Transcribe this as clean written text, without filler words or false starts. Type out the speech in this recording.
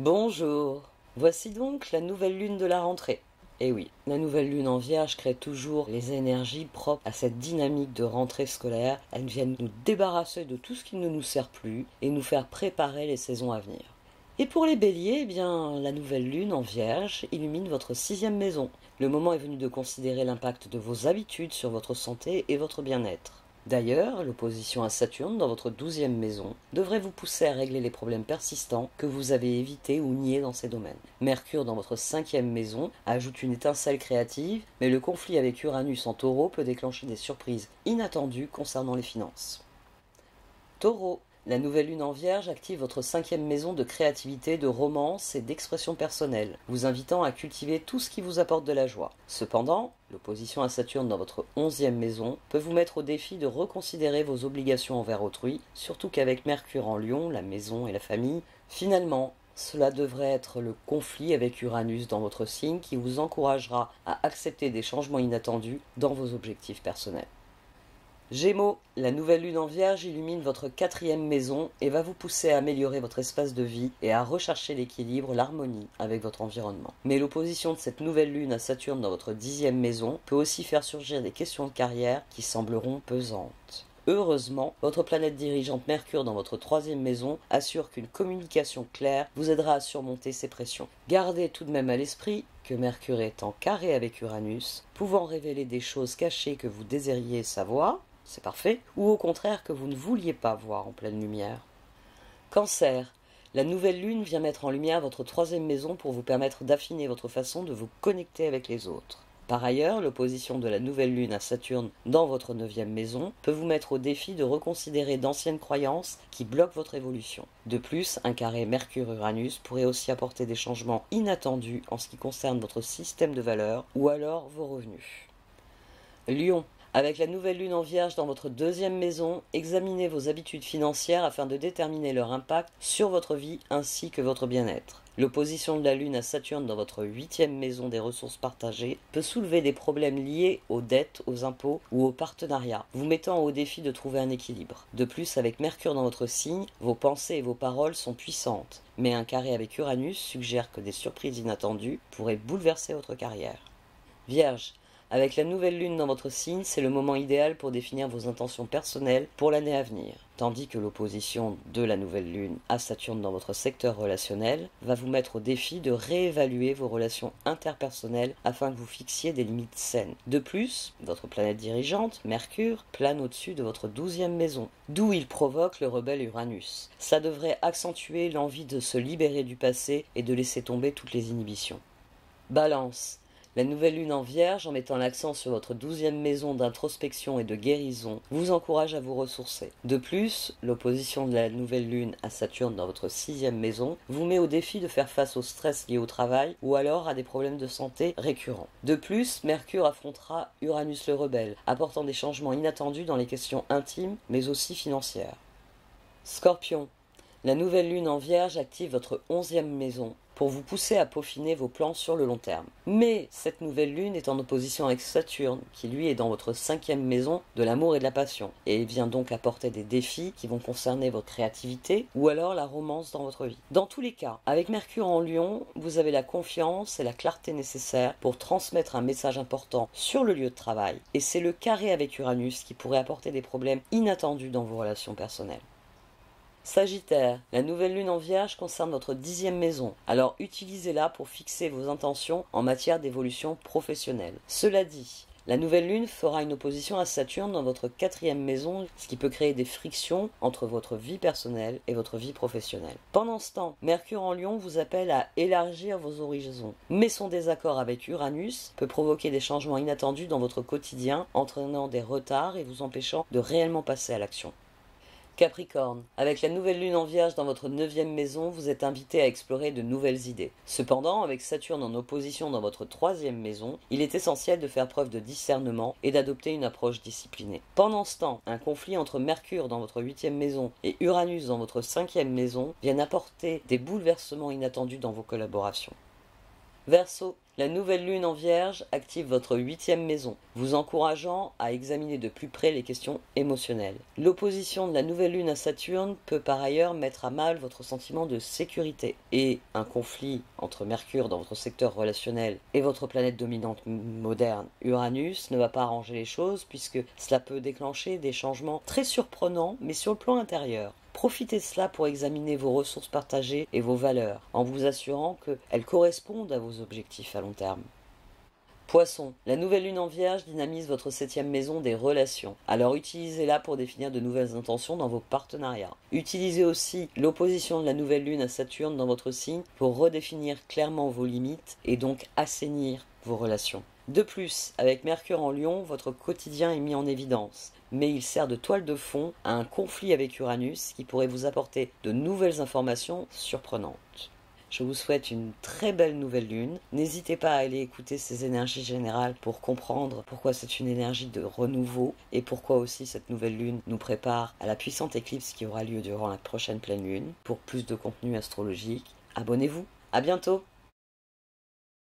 Bonjour, voici donc la nouvelle lune de la rentrée. Et oui, la nouvelle lune en Vierge crée toujours les énergies propres à cette dynamique de rentrée scolaire. Elles viennent nous débarrasser de tout ce qui ne nous sert plus et nous faire préparer les saisons à venir. Et pour les béliers, eh bien, la nouvelle lune en Vierge illumine votre 6e maison. Le moment est venu de considérer l'impact de vos habitudes sur votre santé et votre bien-être. D'ailleurs, l'opposition à Saturne dans votre 12e maison devrait vous pousser à régler les problèmes persistants que vous avez évités ou niés dans ces domaines. Mercure dans votre 5e maison ajoute une étincelle créative, mais le conflit avec Uranus en Taureau peut déclencher des surprises inattendues concernant les finances. Taureau, la nouvelle lune en Vierge active votre 5e maison de créativité, de romance et d'expression personnelle, vous invitant à cultiver tout ce qui vous apporte de la joie. Cependant, l'opposition à Saturne dans votre 11e maison peut vous mettre au défi de reconsidérer vos obligations envers autrui, surtout qu'avec Mercure en Lion, la maison et la famille, finalement, cela devrait être le conflit avec Uranus dans votre signe qui vous encouragera à accepter des changements inattendus dans vos objectifs personnels. Gémeaux, la nouvelle lune en Vierge illumine votre 4e maison et va vous pousser à améliorer votre espace de vie et à rechercher l'équilibre, l'harmonie avec votre environnement. Mais l'opposition de cette nouvelle lune à Saturne dans votre 10e maison peut aussi faire surgir des questions de carrière qui sembleront pesantes. Heureusement, votre planète dirigeante Mercure dans votre 3e maison assure qu'une communication claire vous aidera à surmonter ces pressions. Gardez tout de même à l'esprit que Mercure est en carré avec Uranus, pouvant révéler des choses cachées que vous désiriez savoir, c'est parfait, ou au contraire que vous ne vouliez pas voir en pleine lumière. Cancer, la nouvelle lune vient mettre en lumière votre 3e maison pour vous permettre d'affiner votre façon de vous connecter avec les autres. Par ailleurs, l'opposition de la nouvelle lune à Saturne dans votre 9e maison peut vous mettre au défi de reconsidérer d'anciennes croyances qui bloquent votre évolution. De plus, un carré Mercure-Uranus pourrait aussi apporter des changements inattendus en ce qui concerne votre système de valeurs ou alors vos revenus. Lion, avec la nouvelle lune en Vierge dans votre 2e maison, examinez vos habitudes financières afin de déterminer leur impact sur votre vie ainsi que votre bien-être. L'opposition de la lune à Saturne dans votre 8e maison des ressources partagées peut soulever des problèmes liés aux dettes, aux impôts ou aux partenariats, vous mettant au défi de trouver un équilibre. De plus, avec Mercure dans votre signe, vos pensées et vos paroles sont puissantes, mais un carré avec Uranus suggère que des surprises inattendues pourraient bouleverser votre carrière. Vierge, avec la nouvelle lune dans votre signe, c'est le moment idéal pour définir vos intentions personnelles pour l'année à venir. Tandis que l'opposition de la nouvelle lune à Saturne dans votre secteur relationnel va vous mettre au défi de réévaluer vos relations interpersonnelles afin que vous fixiez des limites saines. De plus, votre planète dirigeante, Mercure, plane au-dessus de votre 12e maison, d'où il provoque le rebelle Uranus. Ça devrait accentuer l'envie de se libérer du passé et de laisser tomber toutes les inhibitions. Balance. La nouvelle lune en Vierge, en mettant l'accent sur votre 12e maison d'introspection et de guérison, vous encourage à vous ressourcer. De plus, l'opposition de la nouvelle lune à Saturne dans votre 6e maison vous met au défi de faire face au stress lié au travail ou alors à des problèmes de santé récurrents. De plus, Mercure affrontera Uranus le rebelle, apportant des changements inattendus dans les questions intimes mais aussi financières. Scorpion, la nouvelle lune en Vierge active votre 11e maison pour vous pousser à peaufiner vos plans sur le long terme. Mais cette nouvelle lune est en opposition avec Saturne, qui lui est dans votre 5e maison de l'amour et de la passion, et vient donc apporter des défis qui vont concerner votre créativité ou alors la romance dans votre vie. Dans tous les cas, avec Mercure en Lion, vous avez la confiance et la clarté nécessaires pour transmettre un message important sur le lieu de travail, et c'est le carré avec Uranus qui pourrait apporter des problèmes inattendus dans vos relations personnelles. Sagittaire, la nouvelle lune en Vierge concerne votre 10e maison, alors utilisez-la pour fixer vos intentions en matière d'évolution professionnelle. Cela dit, la nouvelle lune fera une opposition à Saturne dans votre 4e maison, ce qui peut créer des frictions entre votre vie personnelle et votre vie professionnelle. Pendant ce temps, Mercure en Lion vous appelle à élargir vos horizons, mais son désaccord avec Uranus peut provoquer des changements inattendus dans votre quotidien, entraînant des retards et vous empêchant de réellement passer à l'action. Capricorne, avec la nouvelle lune en Vierge dans votre 9e maison, vous êtes invité à explorer de nouvelles idées. Cependant, avec Saturne en opposition dans votre 3e maison, il est essentiel de faire preuve de discernement et d'adopter une approche disciplinée. Pendant ce temps, un conflit entre Mercure dans votre 8e maison et Uranus dans votre 5e maison viennent apporter des bouleversements inattendus dans vos collaborations. Verseau, La nouvelle lune en Vierge active votre 8e maison, vous encourageant à examiner de plus près les questions émotionnelles. L'opposition de la nouvelle lune à Saturne peut par ailleurs mettre à mal votre sentiment de sécurité. Et un conflit entre Mercure dans votre secteur relationnel et votre planète dominante moderne, Uranus, ne va pas arranger les choses puisque cela peut déclencher des changements très surprenants mais sur le plan intérieur. Profitez de cela pour examiner vos ressources partagées et vos valeurs, en vous assurant qu'elles correspondent à vos objectifs à long terme. Poisson, la nouvelle lune en Vierge dynamise votre 7e maison des relations. Alors utilisez-la pour définir de nouvelles intentions dans vos partenariats. Utilisez aussi l'opposition de la nouvelle lune à Saturne dans votre signe pour redéfinir clairement vos limites et donc assainir vos relations. De plus, avec Mercure en Lion, votre quotidien est mis en évidence, mais il sert de toile de fond à un conflit avec Uranus qui pourrait vous apporter de nouvelles informations surprenantes. Je vous souhaite une très belle nouvelle lune. N'hésitez pas à aller écouter ces énergies générales pour comprendre pourquoi c'est une énergie de renouveau et pourquoi aussi cette nouvelle lune nous prépare à la puissante éclipse qui aura lieu durant la prochaine pleine lune. Pour plus de contenu astrologique, abonnez-vous. À bientôt!